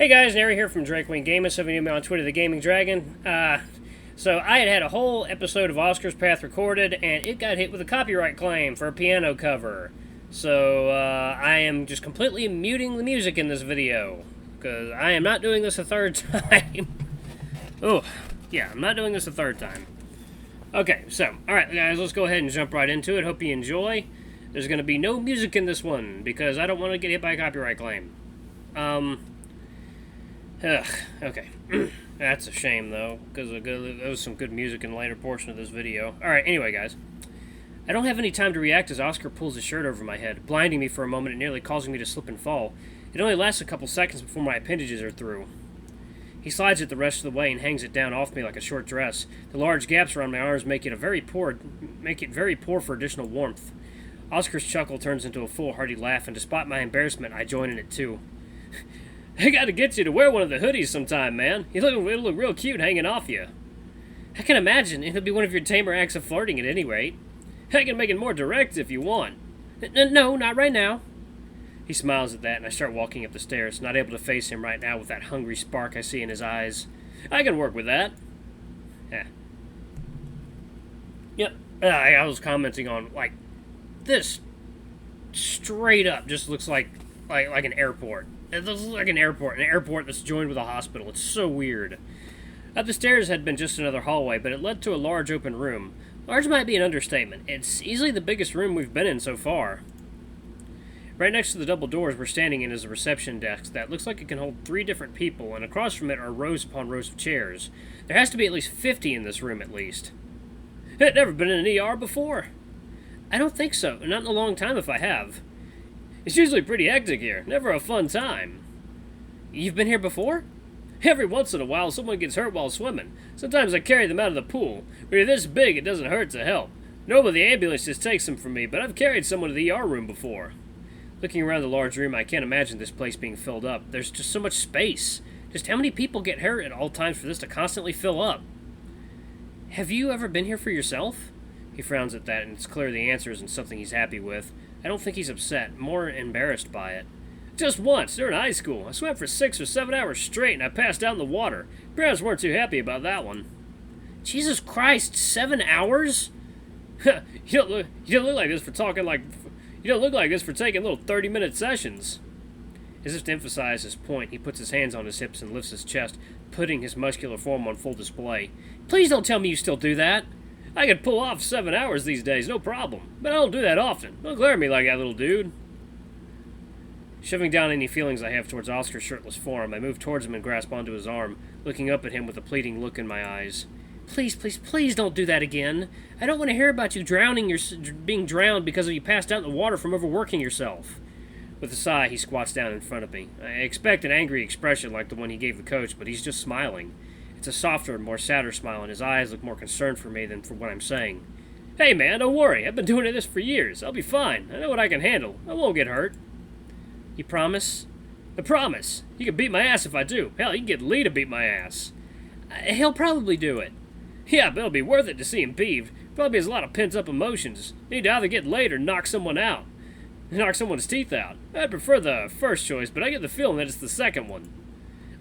Hey guys, Nary here from Drakewing Gaming. Some of you know me on Twitter, the Gaming Dragon. So I had a whole episode of Oscar's Path recorded, and it got hit with a copyright claim for a piano cover. So I am just completely muting the music in this video, because I am not doing this a third time. Oh, yeah, I'm not doing this a third time. Okay, so, alright guys, let's go ahead and jump right into it. Hope you enjoy. There's going to be no music in this one, because I don't want to get hit by a copyright claim. Okay. That's a shame, though, because there was some good music in the later portion of this video. Alright, anyway, guys. I don't have any time to react as Oscar pulls his shirt over my head, blinding me for a moment and nearly causing me to slip and fall. It only lasts a couple seconds before my appendages are through. He slides it the rest of the way and hangs it down off me like a short dress. The large gaps around my arms make it very poor for additional warmth. Oscar's chuckle turns into a full, hearty laugh, and despite my embarrassment, I join in it too. I gotta get you to wear one of the hoodies sometime, man. It'll look real cute hanging off you. I can imagine. It'll be one of your tamer acts of flirting at any rate. I can make it more direct if you want. No, not right now. He smiles at that, and I start walking up the stairs, not able to face him right now with that hungry spark I see in his eyes. I can work with that. Yeah. Yep. I was commenting on, like, this straight up just looks like an airport. It looks like an airport that's joined with a hospital. It's so weird. Up the stairs had been just another hallway, but it led to a large open room. Large might be an understatement. It's easily the biggest room we've been in so far. Right next to the double doors we're standing in is a reception desk that looks like it can hold 3 different people, and across from it are rows upon rows of chairs. There has to be at least 50 in this room at least. I've never been in an ER before. I don't think so. Not in a long time if I have. It's usually pretty hectic here. Never a fun time. You've been here before? Every once in a while, someone gets hurt while swimming. Sometimes I carry them out of the pool. When you're this big, it doesn't hurt to help. Normally, the ambulance just takes them from me, but I've carried someone to the ER room before. Looking around the large room, I can't imagine this place being filled up. There's just so much space. Just how many people get hurt at all times for this to constantly fill up? Have you ever been here for yourself? He frowns at that, and it's clear the answer isn't something he's happy with. I don't think he's upset, more embarrassed by it. Just once, during high school. I swam for 6 or 7 hours straight, and I passed out in the water. Parents weren't too happy about that one. Jesus Christ, 7 hours? You don't look like this for you don't look like this for taking little 30-minute sessions. As if to emphasize his point, he puts his hands on his hips and lifts his chest, putting his muscular form on full display. Please don't tell me you still do that. I could pull off 7 hours these days, no problem. But I don't do that often. Don't glare at me like that, little dude. Shoving down any feelings I have towards Oscar's shirtless form, I move towards him and grasp onto his arm, looking up at him with a pleading look in my eyes. Please, please, please don't do that again. I don't want to hear about you being drowned because you passed out in the water from overworking yourself. With a sigh, he squats down in front of me. I expect an angry expression like the one he gave the coach, but he's just smiling. It's a softer and more sadder smile, and his eyes look more concerned for me than for what I'm saying. Hey man, don't worry. I've been doing this for years. I'll be fine. I know what I can handle. I won't get hurt. You promise? I promise. You can beat my ass if I do. Hell, you can get Lee to beat my ass. He'll probably do it. Yeah, but it'll be worth it to see him peeved. Probably has a lot of pent-up emotions. Need to either get laid or knock someone out. Knock someone's teeth out. I'd prefer the first choice, but I get the feeling that it's the second one.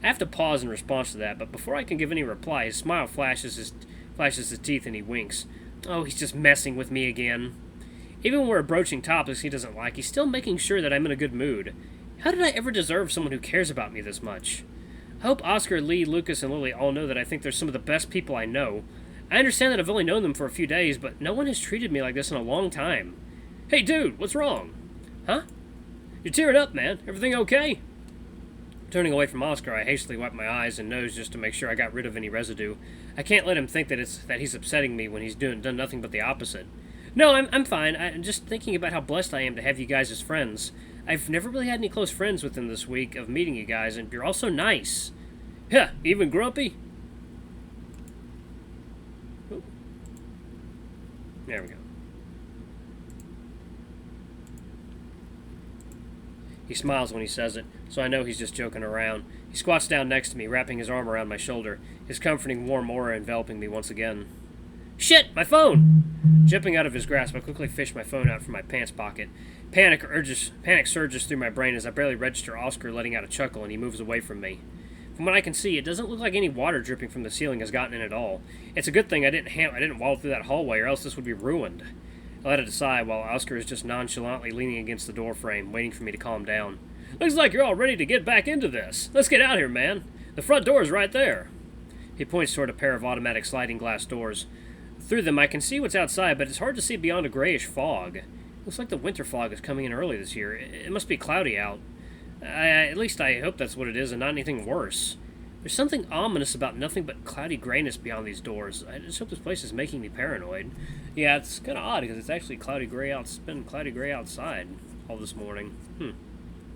I have to pause in response to that, but before I can give any reply, his smile flashes his teeth and he winks. Oh, he's just messing with me again. Even when we're broaching topics he doesn't like, he's still making sure that I'm in a good mood. How did I ever deserve someone who cares about me this much? I hope Oscar, Lee, Lucas, and Lily all know that I think they're some of the best people I know. I understand that I've only known them for a few days, but no one has treated me like this in a long time. Hey dude, what's wrong? Huh? You're tearing up, man. Everything okay? Turning away from Oscar, I hastily wipe my eyes and nose just to make sure I got rid of any residue. I can't let him think that he's upsetting me when he's done nothing but the opposite. No, I'm fine. I'm just thinking about how blessed I am to have you guys as friends. I've never really had any close friends within this week of meeting you guys, and you're all so nice. Yeah, even grumpy? Ooh. There we go. He smiles when he says it, so I know he's just joking around. He squats down next to me, wrapping his arm around my shoulder, his comforting warm aura enveloping me once again. Shit, my phone! Jumping out of his grasp, I quickly fish my phone out from my pants pocket. Panic surges through my brain as I barely register Oscar letting out a chuckle and he moves away from me. From what I can see, it doesn't look like any water dripping from the ceiling has gotten in at all. It's a good thing I didn't waddle through that hallway, or else this would be ruined. I let it aside while Oscar is just nonchalantly leaning against the door frame, waiting for me to calm down. Looks like you're all ready to get back into this. Let's get out here, man. The front door is right there. He points toward a pair of automatic sliding glass doors. Through them, I can see what's outside, but it's hard to see beyond a grayish fog. Looks like the winter fog is coming in early this year. It must be cloudy out. At least I hope that's what it is and not anything worse. There's something ominous about nothing but cloudy grayness beyond these doors. I just hope this place is making me paranoid. Yeah, it's kind of odd because it's actually cloudy gray out. It's been cloudy gray outside all this morning.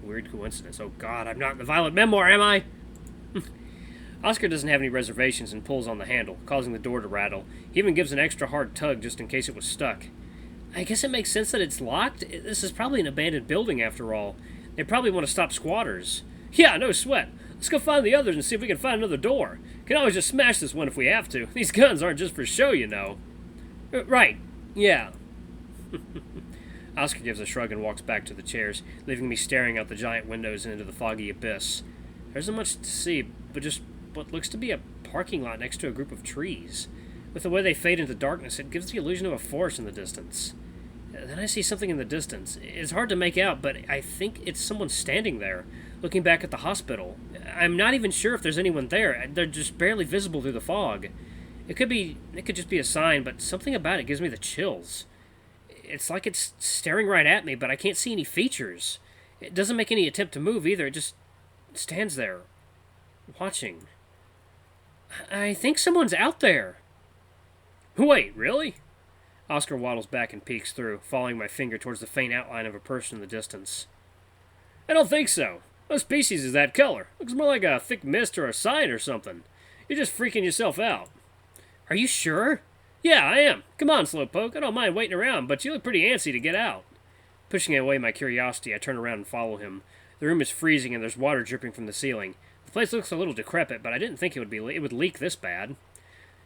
Weird coincidence. Oh God, I'm not in the Violet Memoir, am I? Oscar doesn't have any reservations and pulls on the handle, causing the door to rattle. He even gives an extra hard tug just in case it was stuck. I guess it makes sense that it's locked. This is probably an abandoned building after all. They probably want to stop squatters. Yeah, no sweat. Let's go find the others and see if we can find another door. Can always just smash this one if we have to. These guns aren't just for show, you know. Right. Yeah. Oscar gives a shrug and walks back to the chairs, leaving me staring out the giant windows and into the foggy abyss. There isn't much to see, but just what looks to be a parking lot next to a group of trees. With the way they fade into darkness, it gives the illusion of a forest in the distance. Then I see something in the distance. It's hard to make out, but I think it's someone standing there, looking back at the hospital. I'm not even sure if there's anyone there. They're just barely visible through the fog. It could just be a sign, but something about it gives me the chills. It's like it's staring right at me, but I can't see any features. It doesn't make any attempt to move either. It just stands there, watching. I think someone's out there. Wait, really? Oscar waddles back and peeks through, following my finger towards the faint outline of a person in the distance. I don't think so. No species is that color. Looks more like a thick mist or a sign or something. You're just freaking yourself out. Are you sure? Yeah, I am. Come on, Slowpoke. I don't mind waiting around, but you look pretty antsy to get out. Pushing away my curiosity, I turn around and follow him. The room is freezing and there's water dripping from the ceiling. The place looks a little decrepit, but I didn't think it would leak this bad.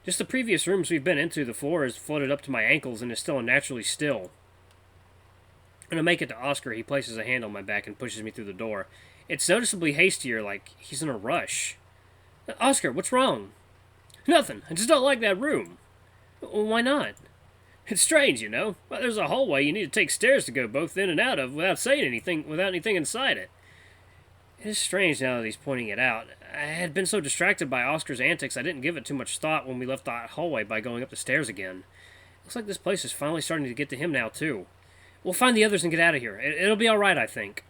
Just the previous rooms we've been into, the floor is floated up to my ankles and is still unnaturally still. When I make it to Oscar, he places a hand on my back and pushes me through the door. It's noticeably hastier, like he's in a rush. Oscar, what's wrong? Nothing. I just don't like that room. Why not? It's strange, you know. Well, there's a hallway you need to take stairs to go both in and out of without anything inside it. It is strange now that he's pointing it out. I had been so distracted by Oscar's antics I didn't give it too much thought when we left the hallway by going up the stairs again. Looks like this place is finally starting to get to him now, too. We'll find the others and get out of here. It'll be alright, I think.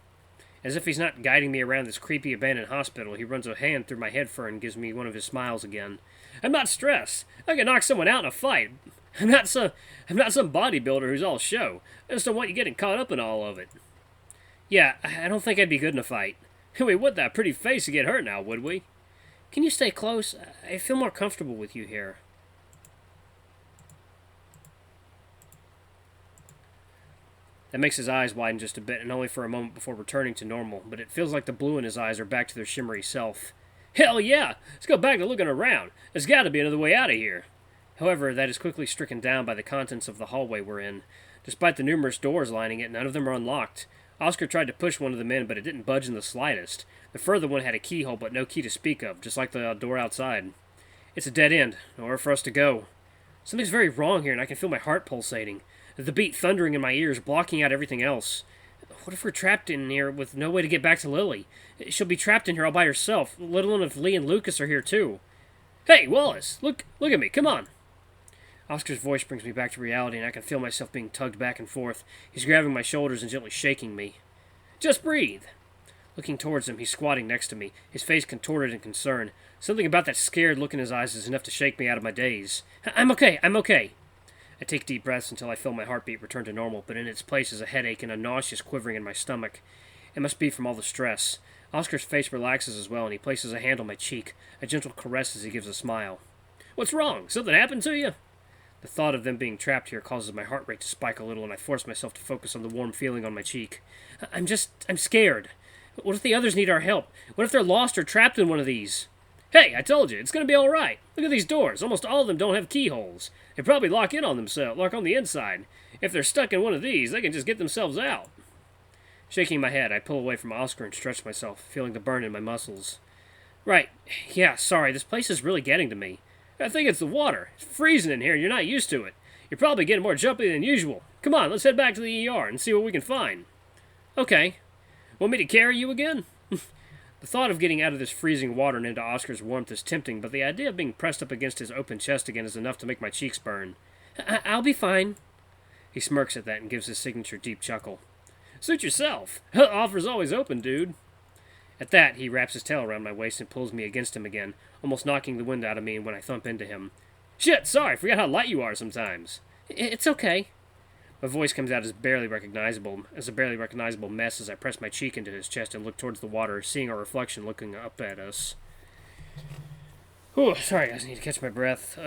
As if he's not guiding me around this creepy abandoned hospital, he runs a hand through my head fur and gives me one of his smiles again. I'm not stressed. I can knock someone out in a fight. I'm not some bodybuilder who's all show. I just don't want you getting caught up in all of it. Yeah, I don't think I'd be good in a fight. We wouldn't that pretty face to get hurt now, would we? Can you stay close? I feel more comfortable with you here. That makes his eyes widen just a bit, and only for a moment before returning to normal, but it feels like the blue in his eyes are back to their shimmery self. Hell yeah! Let's go back to looking around. There's got to be another way out of here. However, that is quickly stricken down by the contents of the hallway we're in. Despite the numerous doors lining it, none of them are unlocked. Oscar tried to push one of them in, but it didn't budge in the slightest. The further one had a keyhole, but no key to speak of, just like the door outside. It's a dead end. Nowhere for us to go. Something's very wrong here, and I can feel my heart pulsating. The beat thundering in my ears, blocking out everything else. What if we're trapped in here with no way to get back to Lily? She'll be trapped in here all by herself, let alone if Lee and Lucas are here too. Hey, Wallace! Look at me, come on! Oscar's voice brings me back to reality, and I can feel myself being tugged back and forth. He's grabbing my shoulders and gently shaking me. Just breathe! Looking towards him, he's squatting next to me, his face contorted in concern. Something about that scared look in his eyes is enough to shake me out of my daze. I'm okay. I take deep breaths until I feel my heartbeat return to normal, but in its place is a headache and a nauseous quivering in my stomach. It must be from all the stress. Oscar's face relaxes as well, and he places a hand on my cheek, a gentle caress as he gives a smile. What's wrong? Something happened to you? The thought of them being trapped here causes my heart rate to spike a little, and I force myself to focus on the warm feeling on my cheek. I'm scared. What if the others need our help? What if they're lost or trapped in one of these? Hey, I told you, it's gonna be alright. Look at these doors. Almost all of them don't have keyholes. They probably lock in on themselves, lock on the inside. If they're stuck in one of these, they can just get themselves out. Shaking my head, I pull away from Oscar and stretch myself, feeling the burn in my muscles. Right. Yeah, sorry, this place is really getting to me. I think it's the water. It's freezing in here and you're not used to it. You're probably getting more jumpy than usual. Come on, let's head back to the ER and see what we can find. Okay. Want me to carry you again? The thought of getting out of this freezing water and into Oscar's warmth is tempting, but the idea of being pressed up against his open chest again is enough to make my cheeks burn. I'll be fine. He smirks at that and gives his signature deep chuckle. Suit yourself. Offer's always open, dude. At that, he wraps his tail around my waist and pulls me against him again, almost knocking the wind out of me when I thump into him. Shit, sorry, forgot how light you are sometimes. It's okay. My voice comes out as a barely recognizable mess as I press my cheek into his chest and look towards the water, seeing our reflection looking up at us. Whew, sorry guys, I need to catch my breath.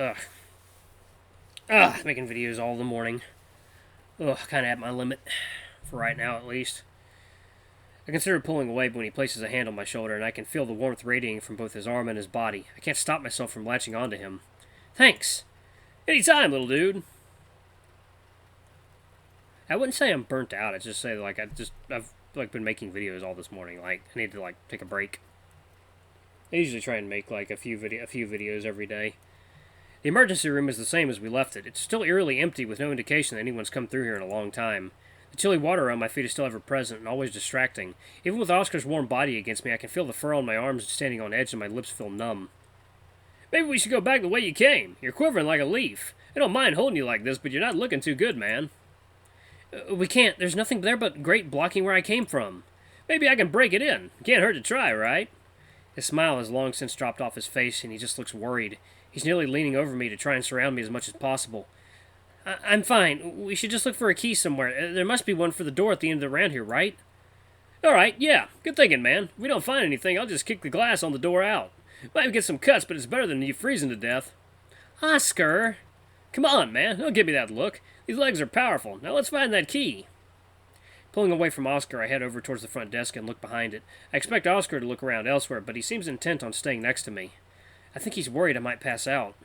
Making videos all the morning. Kinda at my limit. For right now, at least. I consider pulling away, but when he places a hand on my shoulder, and I can feel the warmth radiating from both his arm and his body. I can't stop myself from latching onto him. Thanks. Anytime, little dude. I wouldn't say I'm burnt out. I'd just say I've been making videos all this morning. Like I need to take a break. I usually try and make a few videos every day. The emergency room is the same as we left it. It's still eerily empty with no indication that anyone's come through here in a long time. The chilly water around my feet is still ever present and always distracting. Even with Oscar's warm body against me, I can feel the fur on my arms standing on edge and my lips feel numb. Maybe we should go back the way you came. You're quivering like a leaf. I don't mind holding you like this, but you're not looking too good, man. We can't. There's nothing there but grate blocking where I came from. Maybe I can break it in. Can't hurt to try, right? His smile has long since dropped off his face, and he just looks worried. He's nearly leaning over me to try and surround me as much as possible. I'm fine. We should just look for a key somewhere. There must be one for the door at the end of the round here, right? Alright, yeah. Good thinking, man. If we don't find anything, I'll just kick the glass on the door out. Might get some cuts, but it's better than you freezing to death. Oscar! Come on, man. Don't give me that look. These legs are powerful. Now let's find that key. Pulling away from Oscar, I head over towards the front desk and look behind it. I expect Oscar to look around elsewhere, but he seems intent on staying next to me. I think he's worried I might pass out.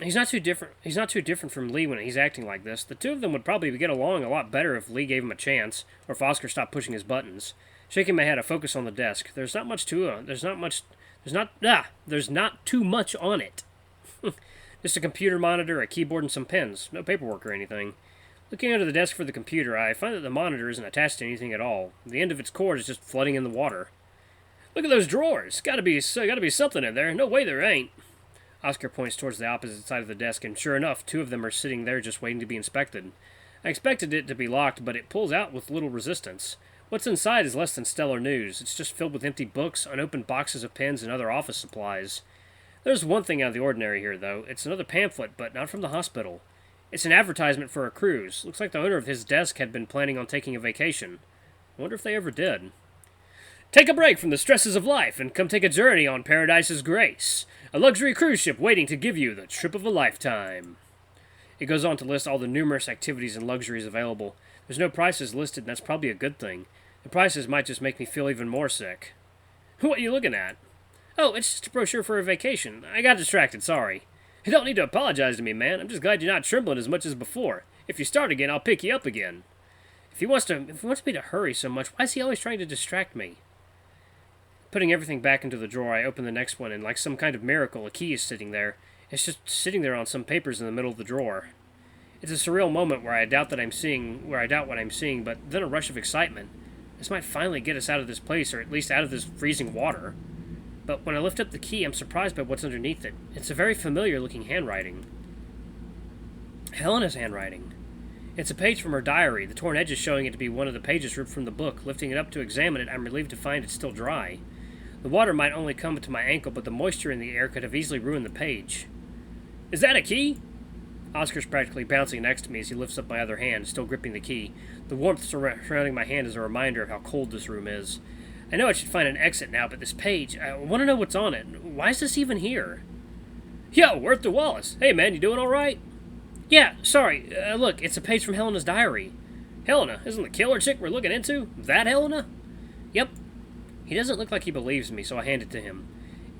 He's not too different from Lee when he's acting like this. The two of them would probably get along a lot better if Lee gave him a chance, or if Oscar stopped pushing his buttons. Shaking my head, I focus on the desk. There's not too much on it. Just a computer monitor, a keyboard, and some pens. No paperwork or anything. Looking under the desk for the computer, I find that the monitor isn't attached to anything at all. The end of its cord is just flooding in the water. Look at those drawers. Gotta be something in there. No way there ain't. Oscar points towards the opposite side of the desk, and sure enough, two of them are sitting there just waiting to be inspected. I expected it to be locked, but it pulls out with little resistance. What's inside is less than stellar news. It's just filled with empty books, unopened boxes of pens, and other office supplies. There's one thing out of the ordinary here, though. It's another pamphlet, but not from the hospital. It's an advertisement for a cruise. Looks like the owner of his desk had been planning on taking a vacation. I wonder if they ever did. Take a break from the stresses of life and come take a journey on Paradise's Grace, a luxury cruise ship waiting to give you the trip of a lifetime. It goes on to list all the numerous activities and luxuries available. There's no prices listed, and that's probably a good thing. The prices might just make me feel even more sick. What are you looking at? Oh, it's just a brochure for a vacation. I got distracted, sorry. You don't need to apologize to me, man. I'm just glad you're not trembling as much as before. If you start again, I'll pick you up again. If he wants me to hurry so much, why is he always trying to distract me? Putting everything back into the drawer, I open the next one, and like some kind of miracle, a key is sitting there. It's just sitting there on some papers in the middle of the drawer. It's a surreal moment where I doubt what I'm seeing, but then a rush of excitement. This might finally get us out of this place, or at least out of this freezing water. But when I lift up the key, I'm surprised by what's underneath it. It's a very familiar-looking handwriting. Helena's handwriting. It's a page from her diary, the torn edges showing it to be one of the pages ripped from the book. Lifting it up to examine it, I'm relieved to find it's still dry. The water might only come to my ankle, but the moisture in the air could have easily ruined the page. Is that a key? Oscar's practically bouncing next to me as he lifts up my other hand, still gripping the key. The warmth surrounding my hand is a reminder of how cold this room is. I know I should find an exit now, but this page, I want to know what's on it. Why is this even here? Yo, Worth to Wallace. Hey, man, you doing all right? Yeah, sorry. Look, it's a page from Helena's diary. Helena, isn't the killer chick we're looking into that Helena? Yep. He doesn't look like he believes me, so I hand it to him.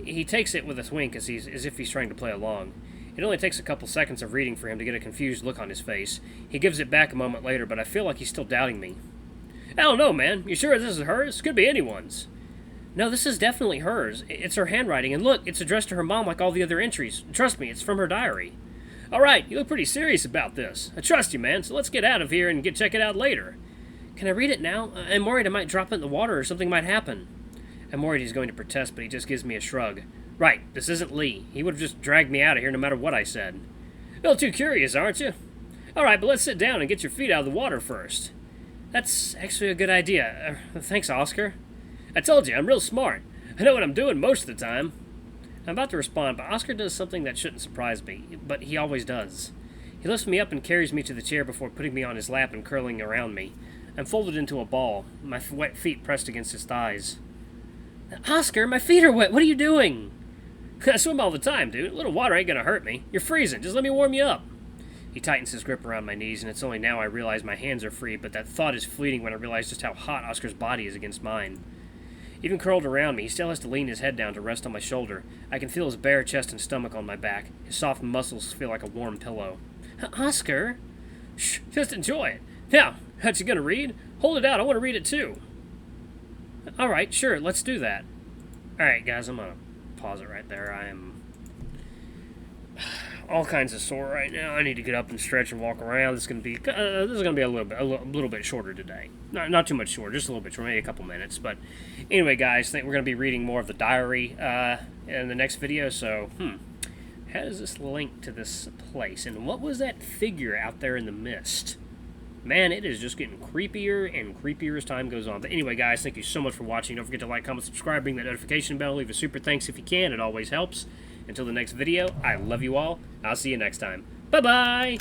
He takes it with a wink as if he's trying to play along. It only takes a couple seconds of reading for him to get a confused look on his face. He gives it back a moment later, but I feel like he's still doubting me. I don't know, man. You sure this is hers? Could be anyone's. No, this is definitely hers. It's her handwriting, and look, it's addressed to her mom like all the other entries. Trust me, it's from her diary. All right, you look pretty serious about this. I trust you, man, so let's get out of here and check it out later. Can I read it now? I'm worried I might drop it in the water or something might happen. I'm worried he's going to protest, but he just gives me a shrug. Right, this isn't Lee. He would have just dragged me out of here no matter what I said. A little too curious, aren't you? All right, but let's sit down and get your feet out of the water first. That's actually a good idea. Thanks, Oscar. I told you, I'm real smart. I know what I'm doing most of the time. I'm about to respond, but Oscar does something that shouldn't surprise me, but he always does. He lifts me up and carries me to the chair before putting me on his lap and curling around me. I'm folded into a ball, my wet feet pressed against his thighs. Oscar, my feet are wet. What are you doing? I swim all the time, dude. A little water ain't gonna hurt me. You're freezing. Just let me warm you up. He tightens his grip around my knees, and it's only now I realize my hands are free, but that thought is fleeting when I realize just how hot Oscar's body is against mine. Even curled around me, he still has to lean his head down to rest on my shoulder. I can feel his bare chest and stomach on my back. His soft muscles feel like a warm pillow. Oscar? Shh, just enjoy it. Now, what you gonna read? Hold it out, I want to read it too. Alright, sure, let's do that. Alright, guys, I'm gonna pause it right there. I am all kinds of sore right now. I need to get up and stretch and walk around. This is gonna be a little bit shorter today. Not too much shorter, just a little bit shorter, maybe a couple minutes. But anyway, guys, I think we're gonna be reading more of the diary in the next video. So, how does this link to this place? And what was that figure out there in the mist? Man, it is just getting creepier and creepier as time goes on. But anyway, guys, thank you so much for watching. Don't forget to like, comment, subscribe, ring that notification bell. Leave a super thanks if you can. It always helps. Until the next video, I love you all. I'll see you next time. Bye-bye!